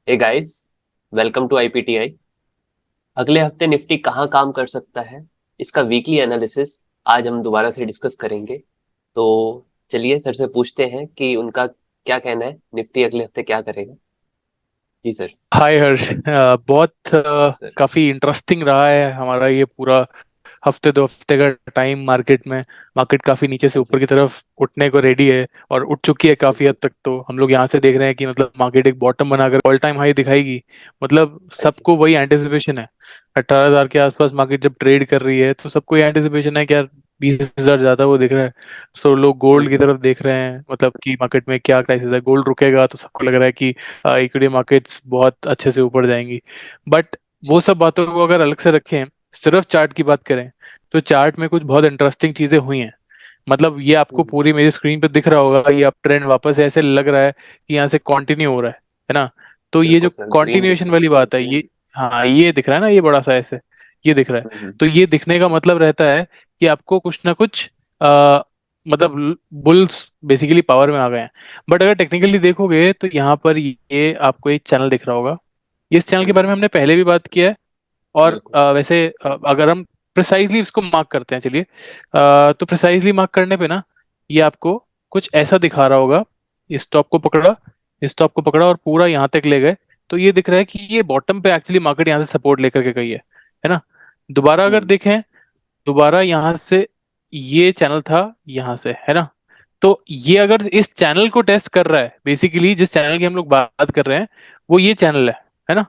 Hey guys, welcome to IPTI. अगले हफ्ते Nifty कहाँ काम कर सकता है, इसका वीकली एनालिसिस आज हम दोबारा से डिस्कस करेंगे। तो चलिए सर से पूछते हैं कि उनका क्या कहना है, निफ्टी अगले हफ्ते क्या करेगा। जी सर। हाय हर्ष। बहुत सर। काफी इंटरेस्टिंग रहा है हमारा ये पूरा हफ्ते दो हफ्ते का टाइम मार्केट में। मार्केट काफी नीचे से ऊपर हम्म, की तरफ उठने को रेडी है और उठ चुकी है काफी हद हम्म, तक। तो हम लोग यहाँ से देख रहे हैं कि मतलब मार्केट एक बॉटम बनाकर ऑल टाइम हाई दिखाएगी। मतलब हाँ जी। सबको वही एंटिसिपेशन है। 18,000 के आसपास मार्केट जब ट्रेड कर रही है तो सबको ये एंटिसिपेशन है कि यार 20,000 ज्यादा वो दिख रहा है। सो लोग गोल्ड की हम्म, तरफ देख रहे हैं, मतलब कि मार्केट में क्या क्राइसिस है, गोल्ड रुकेगा तो सबको लग रहा है कि इक्विटी मार्केट्स बहुत अच्छे से ऊपर जाएंगी। बट वो जी। सब बातों को अगर अलग से रखें, सिर्फ चार्ट की बात करें, तो चार्ट में कुछ बहुत इंटरेस्टिंग चीजें हुई हैं। मतलब ये आपको हम्म, पूरी मेरी स्क्रीन पे दिख रहा होगा, ये अप ट्रेंड वापस ऐसे लग रहा है कि यहाँ से कंटिन्यू हो रहा है ना। तो ये बिल्कुल जो सर, ग्रीन दिख कंटिन्यूएशन रही है। वाली बात है ये, हाँ ये दिख रहा है ना, ये बड़ा सा ऐसे ये दिख रहा है। हम्म, तो ये दिखने का मतलब रहता है कि आपको कुछ ना कुछ मतलब बुल्स बेसिकली पावर में आ गए हैं। बट अगर टेक्निकली देखोगे तो यहाँ पर ये आपको एक चैनल दिख रहा होगा। इस चैनल के बारे हम्म, में हमने पहले भी बात किया है। और बिल्कुल। वैसे अगर हम प्रिसाइजली इसको मार्क करते हैं, चलिए तो प्रिसाइजली मार्क करने पे ना ये आपको कुछ ऐसा दिखा रहा होगा। इस टॉप को पकड़ा, इस टॉप को पकड़ा और पूरा यहाँ तक ले गए। तो ये दिख रहा है कि ये बॉटम पे एक्चुअली मार्केट यहाँ से सपोर्ट लेकर के गई है ना। दोबारा अगर हम्म, देखें, दोबारा यहाँ से ये चैनल था यहाँ से, है ना। तो ये अगर इस चैनल को टेस्ट कर रहा है, बेसिकली जिस चैनल की हम लोग बात कर रहे हैं वो ये चैनल है ना।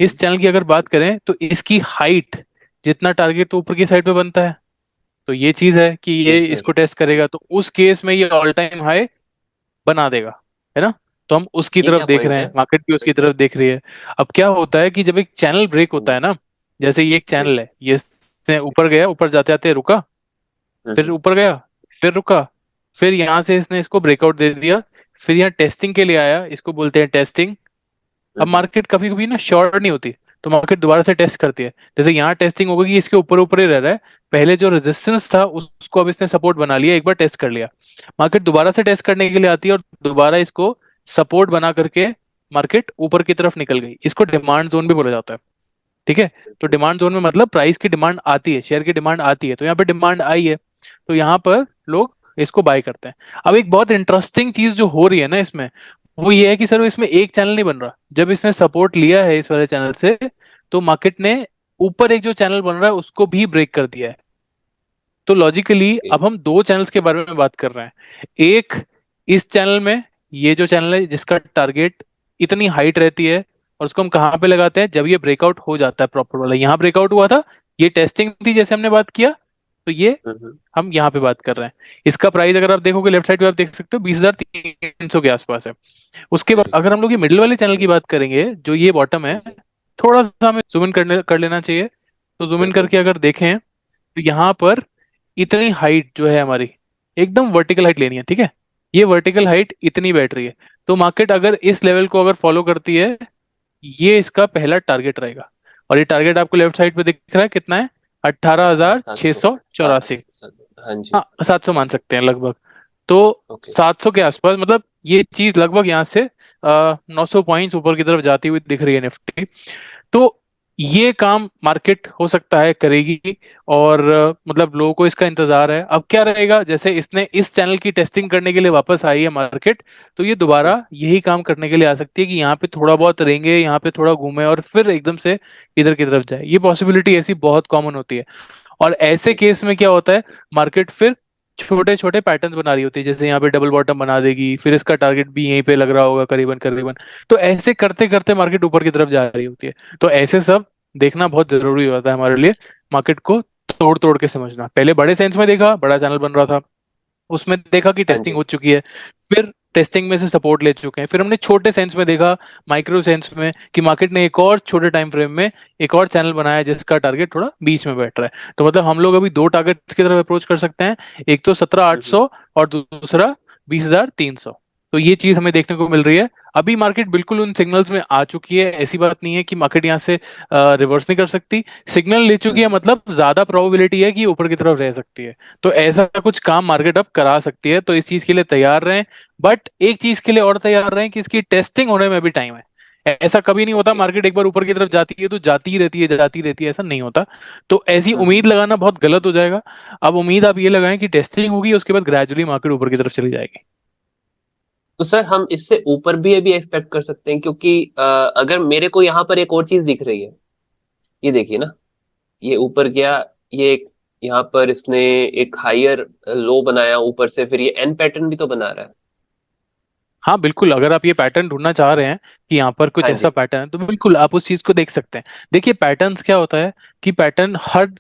इस चैनल की अगर बात करें तो इसकी हाइट जितना टारगेट तो ऊपर की साइड पे बनता है। तो ये चीज है कि जी ये सर। इसको टेस्ट करेगा तो उस केस में ये ऑल टाइम हाई बना देगा, है ना। तो हम उसकी ये तरफ क्या देख पॉइंट रहे है? हैं, मार्केट भी उसकी तरफ देख रही है। अब क्या होता है कि जब एक चैनल ब्रेक होता हम्म, है ना, जैसे ये एक जी। चैनल है, ये से ऊपर गया, ऊपर जाते जाते रुका, फिर हम्म, ऊपर गया, फिर रुका, फिर यहाँ से इसने इसको ब्रेकआउट दे दिया, फिर यहाँ टेस्टिंग के लिए आया, इसको बोलते हैं टेस्टिंग। अब हम्म, मार्केट कभी कभी ना शॉर्ट नहीं होती, तो मार्केट दोबारा से टेस्ट करती है। जैसे यहाँ टेस्टिंग होगी कि इसके ऊपर ऊपर ही रह रहा है, पहले जो रेजिस्टेंस था उसको अब इसने सपोर्ट बना लिया, एक बार टेस्ट कर लिया। मार्केट दोबारा से टेस्ट करने के लिए आती है और दोबारा इसको सपोर्ट बना करके मार्केट ऊपर की तरफ निकल गई। इसको डिमांड जोन भी बोला जाता है, ठीक है। तो बिल्कुल। डिमांड जोन में मतलब प्राइस की डिमांड आती है, शेयर की डिमांड आती है, तो यहाँ पे डिमांड आई है, तो यहाँ पर लोग इसको बाय करते हैं। अब एक बहुत इंटरेस्टिंग चीज जो हो रही है ना इसमें, वो ये है कि सर इसमें एक चैनल नहीं बन रहा। जब इसने सपोर्ट लिया है इस वाले चैनल से, तो मार्केट ने ऊपर एक जो चैनल बन रहा है उसको भी ब्रेक कर दिया है। तो लॉजिकली ओके। अब हम दो चैनल्स के बारे में बात कर रहे हैं। एक, इस चैनल में, ये जो चैनल है जिसका टारगेट इतनी हाइट रहती है, और उसको हम कहाँ पे लगाते हैं, जब ये ब्रेकआउट हो जाता है प्रॉपर वाला, यहाँ ब्रेकआउट हुआ था, ये टेस्टिंग थी जैसे हमने बात किया, तो ये हम्म, हम यहाँ पे बात कर रहे हैं। इसका प्राइस अगर आप देखोगे लेफ्ट साइड पे, आप देख सकते हो 20,300 के आसपास है। उसके बाद जी। अगर हम लोग ये मिडिल वाले चैनल की बात करेंगे, जो ये बॉटम है, जी। थोड़ा सा हमें जूम इन कर लेना चाहिए। तो जूम इन बिल्कुल। करके अगर देखें तो यहाँ पर इतनी हाइट जो है हमारी, एकदम वर्टिकल हाइट लेनी है, ठीक है। ये वर्टिकल हाइट इतनी बैठ रही है, तो मार्केट अगर इस लेवल को अगर फॉलो करती है, ये इसका पहला टारगेट रहेगा। और ये टारगेट आपको लेफ्ट साइड पे दिख रहा है कितना है, अट्ठारह हजार सात छह सौ सौ सात चौरासी सात। हाँ जी। हाँ 700 मान सकते हैं लगभग। तो ओके। 700 के आसपास, मतलब ये चीज लगभग यहाँ से 900 पॉइंट्स ऊपर की तरफ जाती हुई दिख रही है निफ्टी। तो ये काम मार्केट हो सकता है करेगी। और मतलब लोगों को इसका इंतजार है। अब क्या रहेगा, जैसे इसने इस चैनल की टेस्टिंग करने के लिए वापस आई है मार्केट, तो ये हम्म, दोबारा यही काम करने के लिए आ सकती है कि यहाँ पे थोड़ा बहुत रेंगे, यहाँ पे थोड़ा घूमे और फिर एकदम से इधर की तरफ जाए। ये पॉसिबिलिटी ऐसी बहुत कॉमन होती है। और ऐसे जी। केस में क्या होता है, मार्केट फिर छोटे छोटे पैटर्न्स बना रही होती है, जैसे यहाँ पे डबल बॉटम बना देगी, फिर इसका टारगेट भी यहीं पे लग रहा होगा करीबन करीबन। तो ऐसे करते करते मार्केट ऊपर की तरफ जा रही होती है। तो ऐसे सब देखना बहुत जरूरी होता है हमारे लिए, मार्केट को तोड़ तोड़ के समझना। पहले बड़े सेंस में देखा, बड़ा चैनल बन रहा था, उसमें देखा कि हाँ टेस्टिंग जी। हो चुकी है, फिर टेस्टिंग में से सपोर्ट ले चुके हैं, फिर हमने छोटे सेंस में देखा, माइक्रो सेंस में, कि मार्केट ने एक और छोटे टाइम फ्रेम में एक और चैनल बनाया जिसका टारगेट थोड़ा बीच में बैठ रहा है। तो मतलब हम लोग अभी दो टारगेट्स की तरफ अप्रोच कर सकते हैं, एक तो 17,800 और दूसरा 20,300। तो ये चीज हमें देखने को मिल रही है। अभी मार्केट बिल्कुल उन सिग्नल्स में आ चुकी है, ऐसी बात नहीं है कि मार्केट यहाँ से रिवर्स नहीं कर सकती। सिग्नल ले चुकी है, हम्म, मतलब ज्यादा प्रोबेबिलिटी है कि ऊपर की तरफ रह सकती है। तो ऐसा कुछ काम मार्केट अब करा सकती है, तो इस चीज के लिए तैयार रहें। बट एक चीज के लिए और तैयार रहें कि इसकी टेस्टिंग होने में भी टाइम है। ऐसा कभी नहीं होता ओके। मार्केट एक बार ऊपर की तरफ जाती है तो जाती ही रहती है, जाती रहती है, ऐसा नहीं होता। तो ऐसी उम्मीद हम्म। लगाना बहुत गलत हो जाएगा। अब उम्मीद आप ये लगाएं कि टेस्टिंग होगी, उसके बाद ग्रेजुअली मार्केट ऊपर की तरफ चली जाएगी। तो सर हम इससे ऊपर भी अभी एक्सपेक्ट कर सकते हैं, क्योंकि अगर मेरे को यहाँ पर एक और चीज दिख रही है, ये देखिए ना, ये ऊपर गया, ये एक, यहाँ पर इसने एक हायर लो बनाया ऊपर से, फिर ये एन पैटर्न भी तो बना रहा है। हाँ बिल्कुल, अगर आप ये पैटर्न ढूंढना चाह रहे हैं कि यहाँ पर कुछ हाँ ऐसा जी। पैटर्न है, तो बिल्कुल आप उस चीज को देख सकते हैं। देखिए पैटर्न्स क्या होता है कि पैटर्न हर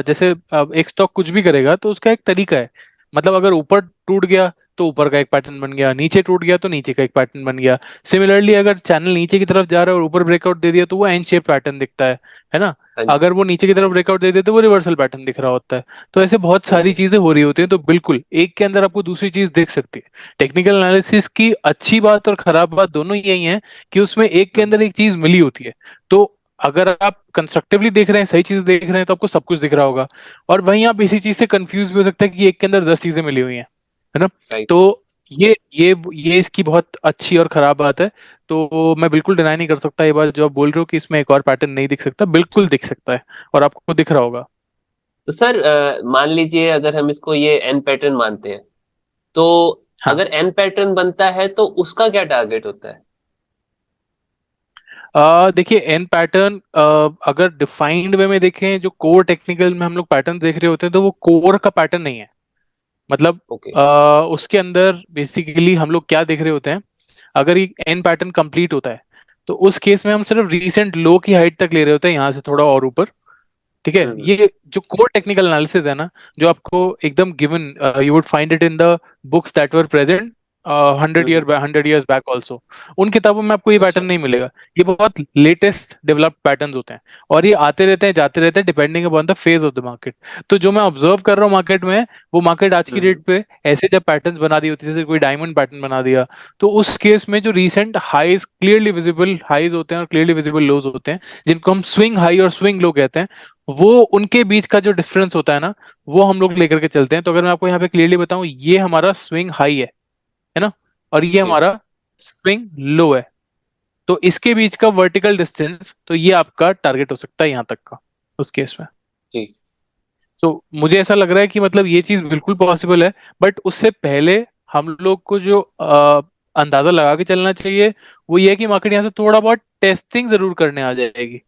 जैसे एक स्टॉक कुछ भी करेगा तो उसका एक तरीका है। मतलब अगर ऊपर टूट गया तो ऊपर का एक पैटर्न बन गया, नीचे टूट गया तो नीचे का एक पैटर्न बन गया। सिमिलरली अगर चैनल नीचे की तरफ जा रहा है और ऊपर ब्रेकआउट दे दिया तो वो एन शेप पैटर्न दिखता है ना। हाँ जी। अगर वो नीचे की तरफ ब्रेकआउट दे दे तो वो रिवर्सल पैटर्न दिख रहा होता है। तो ऐसे बहुत सारी हम्म। चीजें हो रही होती हैं, तो बिल्कुल एक के अंदर आपको दूसरी चीज दिख सकती है। टेक्निकल एनालिसिस की अच्छी बात और खराब बात दोनों यही है कि उसमें एक के हम्म। अंदर एक चीज मिली होती है। तो अगर आप कंस्ट्रक्टिवली देख रहे हैं, सही चीज देख रहे हैं, तो आपको सब कुछ दिख रहा होगा। और वहीं आप इसी चीज से कंफ्यूज भी हो सकते हैं कि एक के अंदर 10 चीजें मिली हुई हैं, है ना। राइट। तो ये इसकी बहुत अच्छी और खराब बात है। तो मैं बिल्कुल डिनाई नहीं कर सकता ये बात जो आप बोल रहे हो कि इसमें एक और पैटर्न नहीं दिख सकता, बिल्कुल दिख सकता है और आपको दिख रहा होगा। तो सर मान लीजिए अगर हम इसको ये एन पैटर्न मानते हैं, तो हाँ। अगर एन पैटर्न बनता है तो उसका क्या टारगेट होता है? देखिए एन पैटर्न अगर डिफाइंड वे में देखें, जो कोर टेक्निकल में हम लोग पैटर्न देख रहे होते हैं, तो वो कोर का पैटर्न नहीं है। मतलब ओके। उसके अंदर बेसिकली हम लोग क्या देख रहे होते हैं, अगर ये एन पैटर्न कंप्लीट होता है तो उस केस में हम सिर्फ रीसेंट लो की हाइट तक ले रहे होते हैं, यहाँ से थोड़ा और ऊपर। ठीक है, हम्म। ये जो कोर टेक्निकल एनालिसिस है ना, जो आपको एकदम given, you would find it in the books that were present hmm. 100 years back also. उन किताबों में आपको ये पैटर्न अच्छा। नहीं मिलेगा। ये बहुत लेटेस्ट डेवलप्ड पैटर्न्स होते हैं और ये आते रहते हैं जाते रहते हैं depending upon the phase of the market. तो जो मैं ऑब्जर्व कर रहा हूँ मार्केट में, वो मार्केट आज की हम्म। डेट पे ऐसे जब पैटर्न्स बना रही होती है, जैसे कोई डायमंड पैटर्न बना दिया, तो उस केस में जो recent highs, clearly visible highs होते हैं और क्लियरली विजिबल लोज होते हैं, जिनको हम स्विंग हाई और स्विंग लो कहते हैं, वो उनके बीच का जो डिफरेंस होता है ना, वो हम लोग लेकर के चलते हैं। तो अगर मैं आपको यहाँ पे क्लियरली बताऊं, ये हमारा स्विंग हाई है ना, और ये जी। हमारा स्विंग लो है। तो इसके बीच का वर्टिकल डिस्टेंस, तो ये आपका टारगेट हो सकता है यहाँ तक का उस केस में। जी। तो मुझे ऐसा लग रहा है कि मतलब ये चीज बिल्कुल पॉसिबल है। बट उससे पहले हम लोग को जो अंदाजा लगा के चलना चाहिए, वो ये है कि मार्केट यहाँ से थोड़ा बहुत टेस्टिंग जरूर करने आ जाएगी।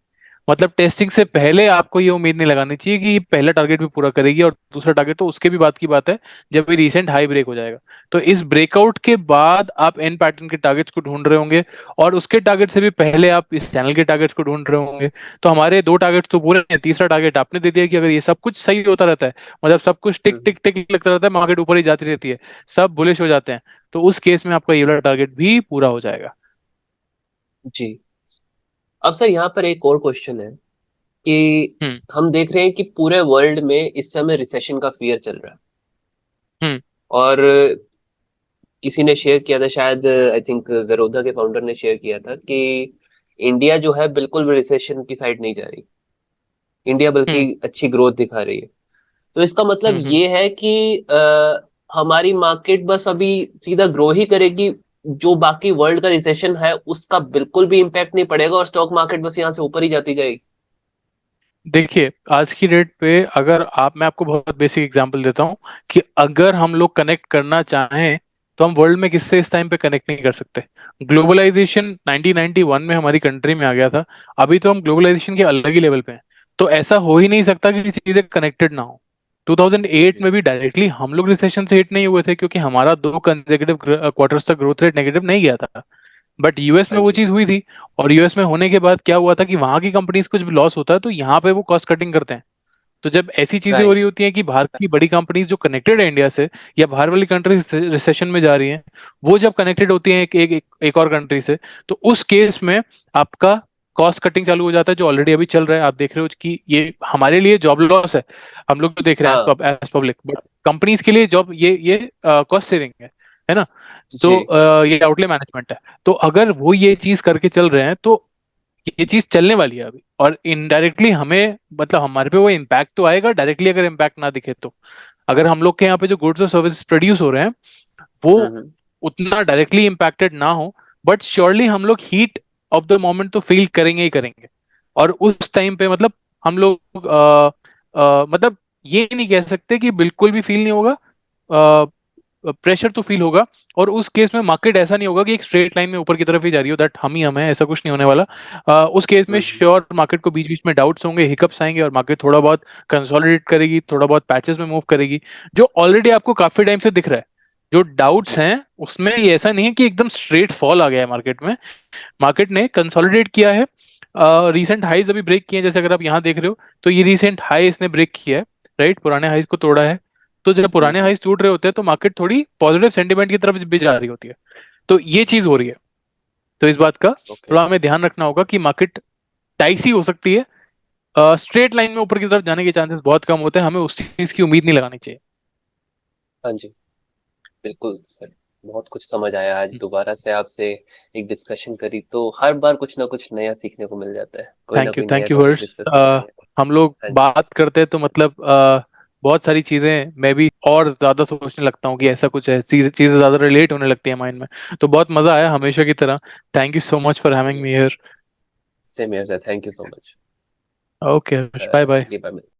मतलब टेस्टिंग से पहले आपको ये उम्मीद नहीं लगानी चाहिए कि ये पहला टारगेट भी पूरा करेगी और दूसरा टारगेट तो उसके भी बाद की बात है, जब ये रीसेंट हाई ब्रेक हो जाएगा। तो इस ब्रेकआउट के बाद आप एन पैटर्न के टारगेट्स को ढूंढ रहे होंगे, और उसके टारगेट से भी पहले आप इस चैनल के टारगेट्स को ढूंढ रहे होंगे। तो हमारे दो टारगेट्स तो पूरे हैं, तीसरा टारगेट आपने दे दिया कि अगर ये सब कुछ सही होता रहता है, मतलब सब कुछ टिक हम्म। टिक टिक लगता रहता है, मार्केट ऊपर ही जाती रहती है, सब बुलिश हो जाते हैं, तो उस केस में आपका ये वाला टारगेट भी पूरा हो जाएगा। जी। अब सर यहाँ पर एक और क्वेश्चन है कि हम्म। हम देख रहे हैं कि पूरे वर्ल्ड में इस समय रिसेशन का फियर चल रहा है। हम्म। और किसी ने शेयर किया था, शायद आई थिंक जरोधा के फाउंडर ने शेयर किया था कि इंडिया जो है बिल्कुल भी रिसेशन की साइड नहीं जा रही, इंडिया बल्कि हम्म। अच्छी ग्रोथ दिखा रही है। तो इसका मतलब हम्म। ये है कि हमारी मार्केट बस अभी सीधा ग्रो ही करेगी, जो बाकी वर्ल्ड का रिसेशन है उसका बिल्कुल भी इम्पैक्ट नहीं पड़ेगा, और स्टॉक मार्केट बस यहाँ से ऊपर ही जाती जाएगी। देखिए आज की डेट पे, अगर आप, मैं आपको बहुत बेसिक एग्जांपल देता हूँ कि अगर हम लोग कनेक्ट करना चाहें तो हम वर्ल्ड में किससे इस टाइम पे कनेक्ट नहीं कर सकते। ग्लोबलाइजेशन 1991 में हमारी कंट्री में आ गया था, अभी तो हम ग्लोबलाइजेशन के अलग ही लेवल पे हैं। तो ऐसा हो ही नहीं सकता कि चीजें कनेक्टेड ना हो। 2008 में भी डायरेक्टली हम लोग रिसेशन से हिट नहीं हुए थे, क्योंकि हमारा दो कंसेक्यूटिव क्वार्टर्स तक ग्रोथ रेट नेगेटिव नहीं गया था। बट यूएस हाँ में वो जी। चीज हुई थी, और यूएस में होने के बाद क्या हुआ था कि वहां की कंपनीज कुछ भी लॉस होता है तो यहाँ पे वो कॉस्ट कटिंग करते हैं। तो जब ऐसी चीजें हो रही राइट। होती हैं कि भारत की बड़ी कंपनीज जो कनेक्टेड है इंडिया से, या बाहर वाली कंट्रीज रिसेशन में जा रही हैं, वो जब कनेक्टेड होती हैं एक और कंट्री से, तो उस केस में आपका कॉस्ट कटिंग चालू हो जाता है, जो ऑलरेडी अभी चल रहा है। आप देख रहे हो कि ये हमारे लिए जॉब लॉस है, हम लोग तो देख रहे हाँ। हैं एज पब्लिक, बट कंपनीज के लिए जॉब, ये कॉस्ट सेविंग है ना। तो जी। ये आउटले मैनेजमेंट है। तो अगर वो ये चीज करके चल रहे हैं तो ये चीज चलने वाली है अभी, और इनडायरेक्टली हमें, मतलब हमारे पे वो इम्पैक्ट तो आएगा, डायरेक्टली अगर इम्पैक्ट ना दिखे तो। अगर हम लोग के यहाँ पे जो गुड्स और सर्विसेज प्रोड्यूस हो रहे हैं, वो हम्म। उतना डायरेक्टली इम्पैक्टेड ना हो, बट श्योरली हम लोग हीट ऑफ द मोमेंट तो फील करेंगे ही करेंगे। और उस टाइम पे मतलब हम लोग मतलब ये नहीं कह सकते कि बिल्कुल भी फील नहीं होगा, प्रेशर तो फील होगा। और उस केस में मार्केट ऐसा नहीं होगा कि एक स्ट्रेट लाइन में ऊपर की तरफ ही जा रही हो, दैट हम है, ऐसा कुछ नहीं होने वाला। उस केस में हम्म। श्योर मार्केट को बीच बीच में डाउट्स होंगे, हिकअप्स आएंगे, और मार्केट थोड़ा बहुत कंसोलिडेट करेगी, थोड़ा बहुत पैचेस में मूव करेगी, जो ऑलरेडी आपको काफी टाइम से दिख रहा है। जो डाउट्स जी। हैं उसमें ये ऐसा नहीं है कि एकदम स्ट्रेट फॉल आ गया है मार्केट में। मार्केट ने कंसोलिडेट किया है, रीसेंट हाईज अभी ब्रेक किए हैं, जैसे अगर आप यहाँ देख रहे हो तो ये रीसेंट हाई इसने ब्रेक किया है, राइट, पुराने हाईज को तोड़ा है। तो जब पुराने हम्म। हाईज टूट रहे होते हैं तो मार्केट थोड़ी पॉजिटिव सेंटीमेंट की तरफ भी जा रही होती है। तो ये चीज हो रही है। तो इस बात का ओके। थोड़ा हमें ध्यान रखना होगा कि मार्केट टाइसी हो सकती है, स्ट्रेट लाइन में ऊपर की तरफ जाने के चांसेस बहुत कम होते हैं, हमें उस चीज की उम्मीद नहीं लगानी चाहिए। हाँ जी, बिल्कुल सर। बहुत कुछ समझ आया आज दोबारा से आपसे एक डिस्कशन करी तो हर बार कुछ ना कुछ नया सीखने को मिल जाता है, कोई ना कोई नया thank you topic Harsh. Discuss करेंगे। हम लोग हाँ जी। बात करते हैं तो मतलब बहुत सारी चीजें मैं भी और ज्यादा सोचने लगता हूँ कि ऐसा कुछ है, चीजें चीजें ज्यादा रिलेट होने लगती है माइंड में। तो बहुत मजा आया हमेशा की तरह। Thank you so much for same having me here. Same here sir, thank you so much. Okay Harsh, bye bye. अगली बार मिलते हैं।